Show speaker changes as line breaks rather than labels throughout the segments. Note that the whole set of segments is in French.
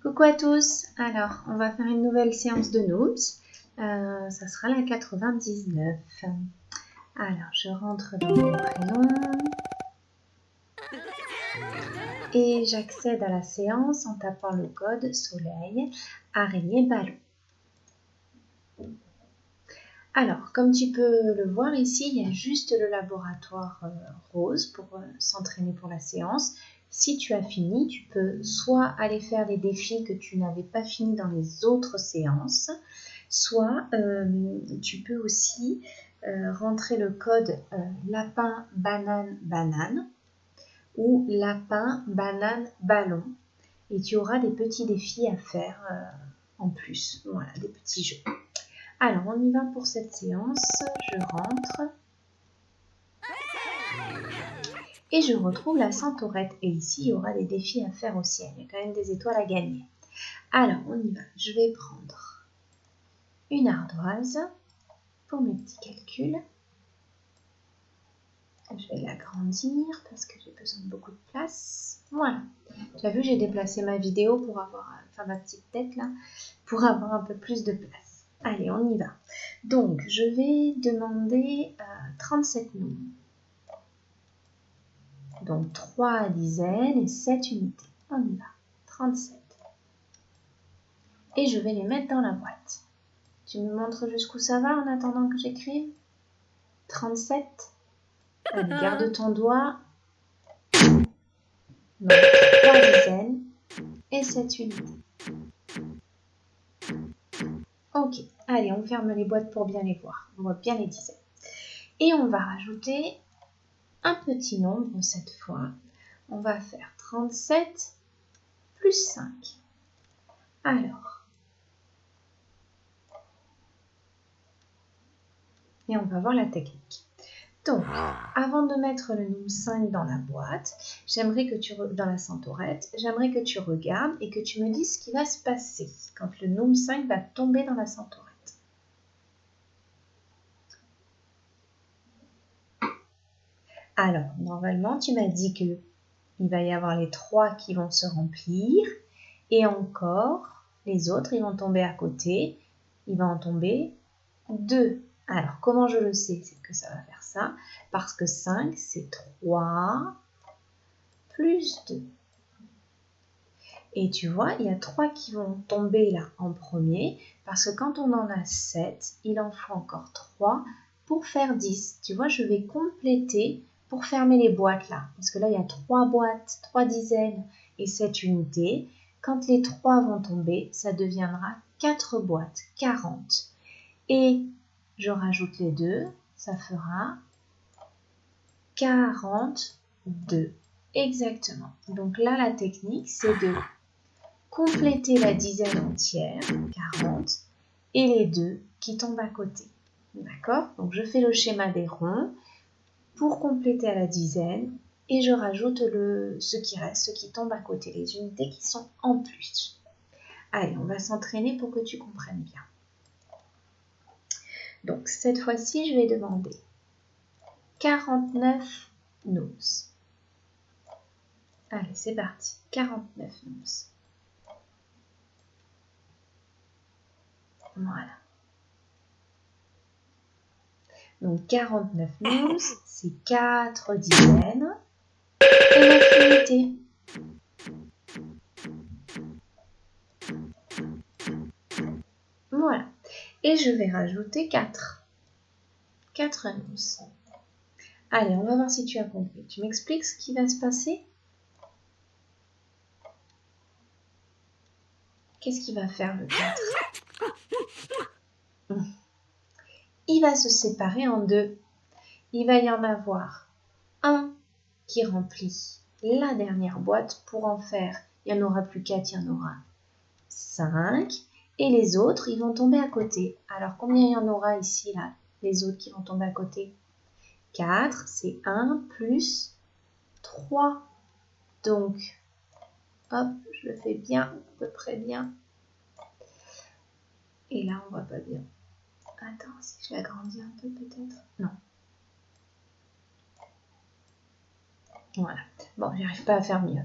Coucou à tous, alors on va faire une nouvelle séance de Nooms, ça sera la 99. Alors je rentre dans mon prénom et j'accède à la séance en tapant le code soleil araignée ballon. Alors comme tu peux le voir ici, il y a juste le laboratoire rose pour s'entraîner pour la séance. Si tu as fini, tu peux soit aller faire des défis que tu n'avais pas fini dans les autres séances, soit tu peux aussi rentrer le code lapin, banane, banane ou lapin, banane, ballon et tu auras des petits défis à faire en plus, voilà, des petits jeux. Alors on y va pour cette séance, je rentre. Et je retrouve la centaurette. Et ici, il y aura des défis à faire aussi. Il y a quand même des étoiles à gagner. Alors, on y va. Je vais prendre une ardoise pour mes petits calculs. Je vais l'agrandir parce que j'ai besoin de beaucoup de place. Voilà. Tu as vu, j'ai déplacé ma vidéo pour avoir, enfin ma petite tête là, pour avoir un peu plus de place. Allez, on y va. Donc, je vais demander 37 nombres. Donc 3 dizaines et 7 unités. On y va. 37. Et je vais les mettre dans la boîte. Tu me montres jusqu'où ça va en attendant que j'écrive? 37. Allez, garde ton doigt. Donc 3 dizaines et 7 unités. Ok, allez, on ferme les boîtes pour bien les voir. On voit bien les dizaines. Et on va rajouter un petit nombre cette fois. On va faire 37 plus 5. Alors, et on va voir la technique. Donc, avant de mettre le nombre 5 dans la boîte, j'aimerais que tu dans la centaurette, j'aimerais que tu regardes et que tu me dises ce qui va se passer quand le nombre 5 va tomber dans la centaurette. Alors, normalement, tu m'as dit qu'il va y avoir les 3 qui vont se remplir et encore, les autres, ils vont tomber à côté. Il va en tomber 2. Alors, comment je le sais? C'est que ça va faire ça. Parce que 5, c'est 3 plus 2. Et tu vois, il y a 3 qui vont tomber là en premier. Parce que quand on en a 7, il en faut encore 3 pour faire 10. Tu vois, je vais compléter pour fermer les boîtes là. Parce que là, il y a 3 boîtes, 3 dizaines et 7 unités. Quand les 3 vont tomber, ça deviendra 4 boîtes, 40. Et je rajoute les 2, ça fera 42. Exactement. Donc là, la technique, c'est de compléter la dizaine entière, 40, et les 2 qui tombent à côté. D'accord? Donc je fais le schéma des ronds pour compléter à la dizaine et je rajoute ce qui reste, ce qui tombe à côté, les unités qui sont en plus. Allez, on va s'entraîner pour que tu comprennes bien. Donc cette fois-ci, je vais demander 49 Nooms. Allez, c'est parti. 49 Nooms. Voilà. Donc 49 Nooms, c'est 4 dizaines et 9 unités. Voilà. Et je vais rajouter 4. 4 Nooms. Allez, on va voir si tu as compris. Tu m'expliques ce qui va se passer? Qu'est-ce qu'il va faire le 4? Il va se séparer en 2. Il va y en avoir un qui remplit la dernière boîte pour en faire, il n'y en aura plus 4, il y en aura 5. Et les autres, ils vont tomber à côté. Alors, combien il y en aura ici, là, les autres qui vont tomber à côté? 4, c'est 1 plus 3. Donc, hop, je le fais bien, à peu près bien. Et là, on voit pas bien. Attends, si je l'agrandis un peu peut-être. Non. Voilà. Bon, j'arrive pas à faire mieux.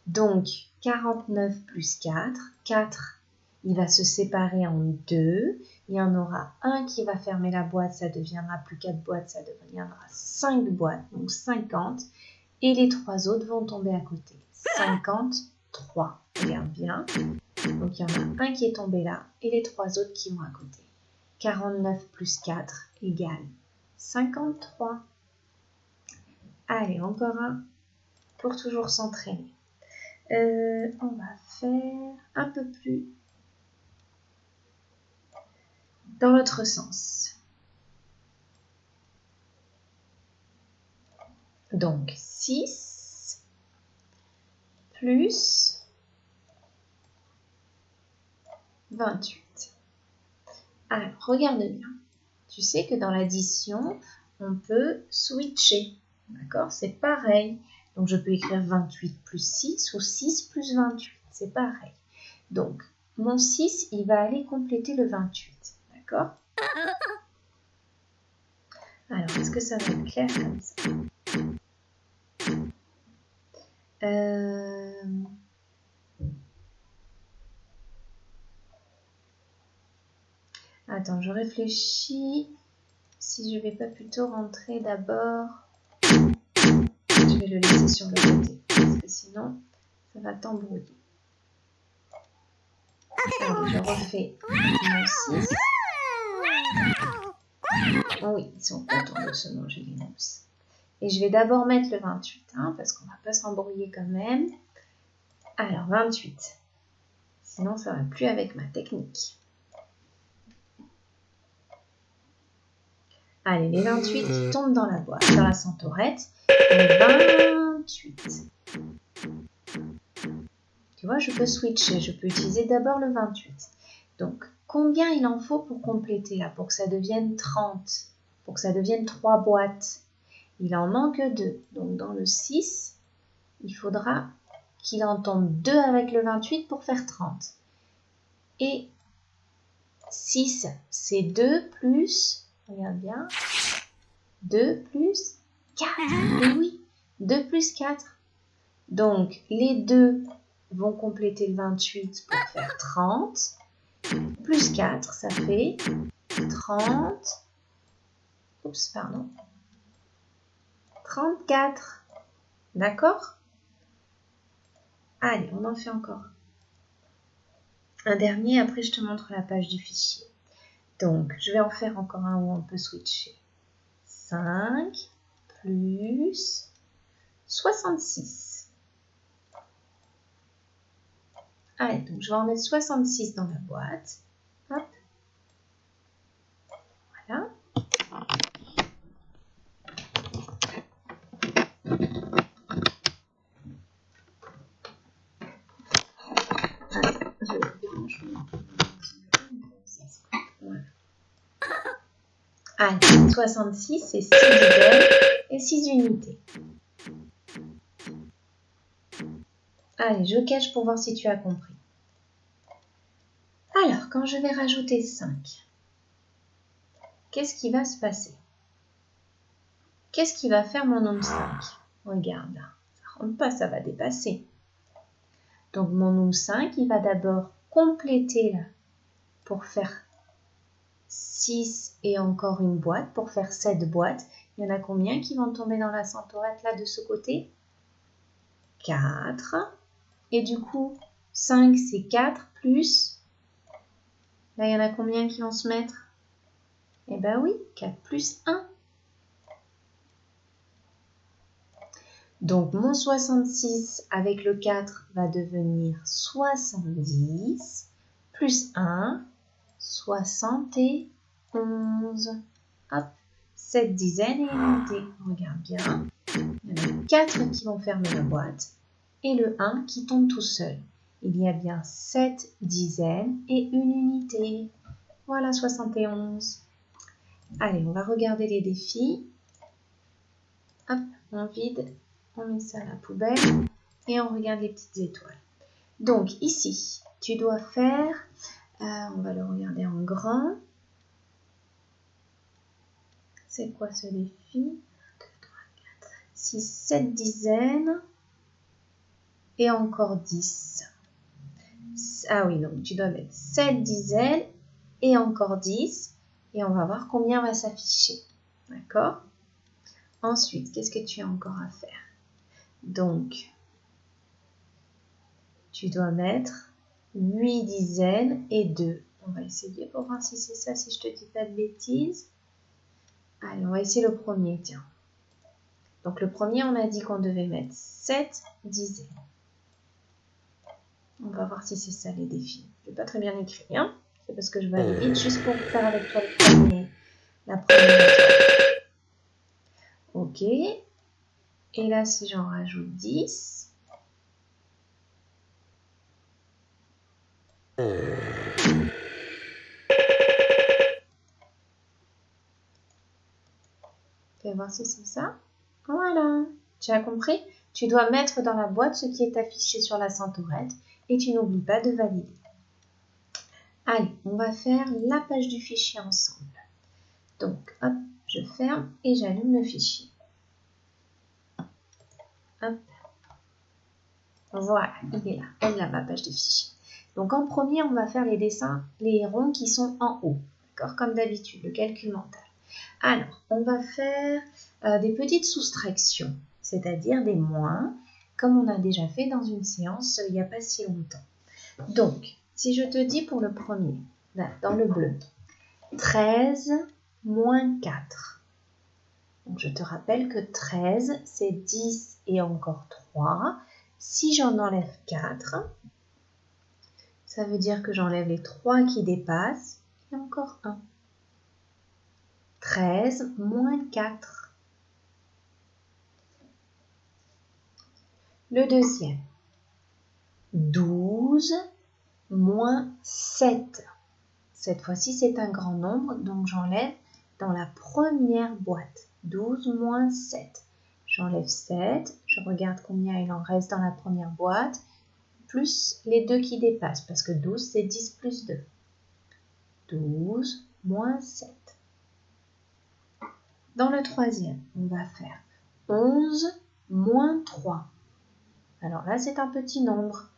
Donc, 49 plus 4, 4, il va se séparer en 2. Il y en aura un qui va fermer la boîte, ça deviendra plus 4 boîtes, ça deviendra 5 boîtes, donc 50. Et les 3 autres vont tomber à côté. 53, regarde bien. Donc, il y en a un qui est tombé là et les 3 autres qui vont à côté. 49 plus 4 égale 53. Allez, encore un pour toujours s'entraîner. On va faire un peu plus dans l'autre sens. Donc, 6 plus 28. Alors, regarde bien. Tu sais que dans l'addition, on peut switcher. D'accord? C'est pareil. Donc, je peux écrire 28 plus 6 ou 6 plus 28. C'est pareil. Donc, mon 6, il va aller compléter le 28. D'accord? Alors, est-ce que ça va être clair comme ça? Attends, je réfléchis. Si je vais pas plutôt rentrer d'abord... Je vais le laisser sur le côté. Parce que sinon, ça va t'embrouiller. Allez, je refais mon 6. Oh oui, ils sont contents de se manger les mousses. Et je vais d'abord mettre le 28, hein, parce qu'on ne va pas s'embrouiller quand même. Alors, 28. Sinon, ça ne va plus avec ma technique. Allez, les 28 qui tombent dans la boîte, dans la centaurette. Et 28. Tu vois, je peux switcher. Je peux utiliser d'abord le 28. Donc, combien il en faut pour compléter là, pour que ça devienne 30, pour que ça devienne 3 boîtes? Il en manque 2. Donc, dans le 6, il faudra qu'il en tombe 2 avec le 28 pour faire 30. Et 6, c'est 2 plus, regarde bien, 2 plus 4. Et oui, 2 plus 4. Donc, les 2 vont compléter le 28 pour faire 30. Plus 4, ça fait 30. Oups, pardon. 34. D'accord? Allez, on en fait encore un dernier. Après, je te montre la page du fichier. Donc, je vais en faire encore un où on peut switcher. 5 plus 66. Allez, donc je vais en mettre 66 dans la boîte. Hop. Voilà. Allez, 66, c'est 6 dizaines et 6 unités. Allez, je cache pour voir si tu as compris. Alors, quand je vais rajouter 5, qu'est-ce qui va se passer? Qu'est-ce qui va faire mon nombre 5? Regarde là, ça ne rentre pas, ça va dépasser. Donc mon nombre 5, il va d'abord compléter là, pour faire 6 et encore une boîte, pour faire 7 boîtes. Il y en a combien qui vont tomber dans la centaurette là de ce côté? 4. Et du coup, 5 c'est 4 plus... Là, il y en a combien qui vont se mettre? Eh bien oui, 4 plus 1. Donc, mon 66 avec le 4 va devenir 70, plus 1, 71. Hop, 7 dizaines et unité. Regarde bien. Il y en a 4 qui vont fermer la boîte et le 1 qui tombe tout seul. Il y a bien 7 dizaines et une unité. Voilà, 71. Allez, on va regarder les défis. Hop, on vide. On met ça à la poubelle et on regarde les petites étoiles. Donc ici, tu dois faire, on va le regarder en grand. C'est quoi ce défi? 2, 3, 4, 6, 7 dizaines et encore 10. Ah oui, donc tu dois mettre 7 dizaines et encore 10. Et on va voir combien va s'afficher. D'accord? Ensuite, qu'est-ce que tu as encore à faire? Donc, tu dois mettre 8 dizaines et 2. On va essayer pour voir si c'est ça, si je te dis pas de bêtises. Allez, on va essayer le premier, tiens. Donc le premier, on a dit qu'on devait mettre 7 dizaines. On va voir si c'est ça les défis. Je n'ai pas très bien écrit, hein? C'est parce que je vais aller vite, juste pour faire avec toi la première étoile. Ok. Et là, si j'en rajoute 10... Fais voir si c'est ça. Voilà. Tu as compris? Tu dois mettre dans la boîte ce qui est affiché sur la centaurette et tu n'oublies pas de valider. Allez, on va faire la page du fichier ensemble. Donc, hop, je ferme et j'allume le fichier. Hop. Voilà, il est là. Elle a ma page de fichier. Donc, en premier, on va faire les dessins, les ronds qui sont en haut. D'accord? Comme d'habitude, le calcul mental. Alors, on va faire des petites soustractions, c'est-à-dire des moins, comme on a déjà fait dans une séance il n'y a pas si longtemps. Donc, si je te dis pour le premier, là, dans le bleu, 13 moins 4. Donc, je te rappelle que 13, c'est 10 et encore 3. Si j'en enlève 4, ça veut dire que j'enlève les 3 qui dépassent et encore 1. 13 moins 4. Le deuxième, 12 moins 7. Cette fois-ci, c'est un grand nombre, donc j'enlève dans la première boîte. 12 moins 7. J'enlève 7, je regarde combien il en reste dans la première boîte, plus les 2 qui dépassent, parce que 12, c'est 10 plus 2. 12 moins 7. Dans le troisième, on va faire 11 moins 3. Alors là, c'est un petit nombre.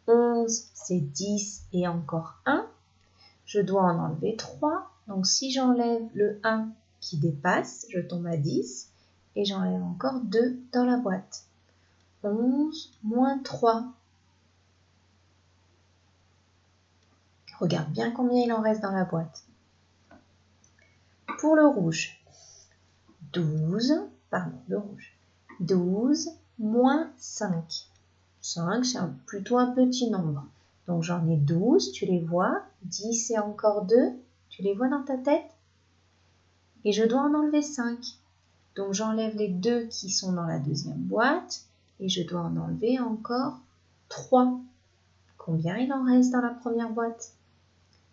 11, c'est 10 et encore 1. Je dois en enlever 3. Donc, si j'enlève le 1 qui dépasse, je tombe à 10. Et j'enlève encore 2 dans la boîte. 11 moins 3. Regarde bien combien il en reste dans la boîte. Pour le rouge, 12 moins 5. 5, c'est plutôt un petit nombre. Donc j'en ai 12, tu les vois. 10 et encore 2, tu les vois dans ta tête. Et je dois en enlever 5. Donc j'enlève les 2 qui sont dans la deuxième boîte. Et je dois en enlever encore 3. Combien il en reste dans la première boîte?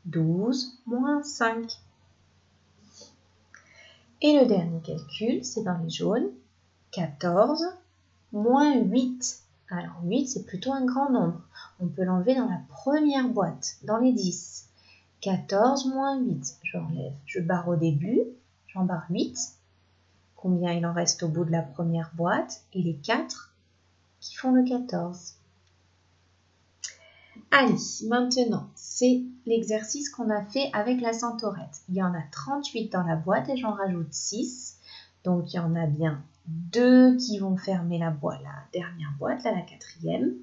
12 moins 5. Et le dernier calcul, c'est dans les jaunes. 14 moins 8. Alors 8, c'est plutôt un grand nombre. On peut l'enlever dans la première boîte, dans les 10. 14 moins 8, j'enlève. Je barre au début, j'en barre 8. Combien il en reste au bout de la première boîte? Et les 4 qui font le 14. Allez, maintenant, c'est l'exercice qu'on a fait avec la centaurette. Il y en a 38 dans la boîte et j'en rajoute 6. Donc, il y en a bien 2 qui vont fermer la dernière boîte, là, la quatrième.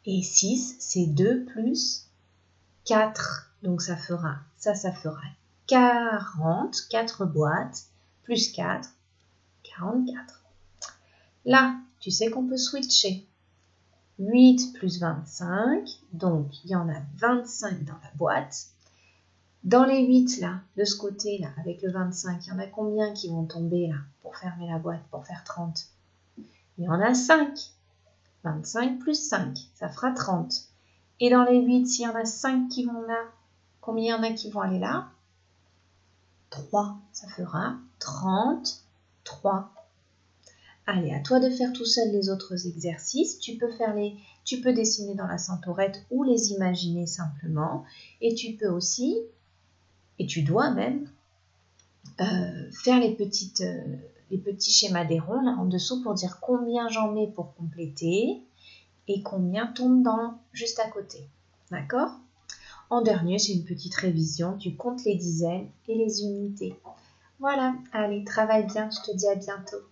Et 6, c'est 2 plus 4. Donc, ça fera 40, 4 boîtes, plus 4, 44. Là, tu sais qu'on peut switcher. 8 plus 25, donc il y en a 25 dans la boîte. Dans les 8 là, de ce côté-là, avec le 25, il y en a combien qui vont tomber là pour fermer la boîte, pour faire 30? Il y en a 5. 25 plus 5, ça fera 30. Et dans les 8, s'il y en a 5 qui vont là, combien il y en a qui vont aller là? 3, ça fera 33. Allez, à toi de faire tout seul les autres exercices. Tu peux dessiner dans la centaurette ou les imaginer simplement. Et tu peux aussi, et tu dois même, faire les les petits schémas des ronds là en dessous pour dire combien j'en mets pour compléter et combien tombe juste à côté. D'accord? En dernier, c'est une petite révision. Tu comptes les dizaines et les unités. Voilà, allez, travaille bien, je te dis à bientôt.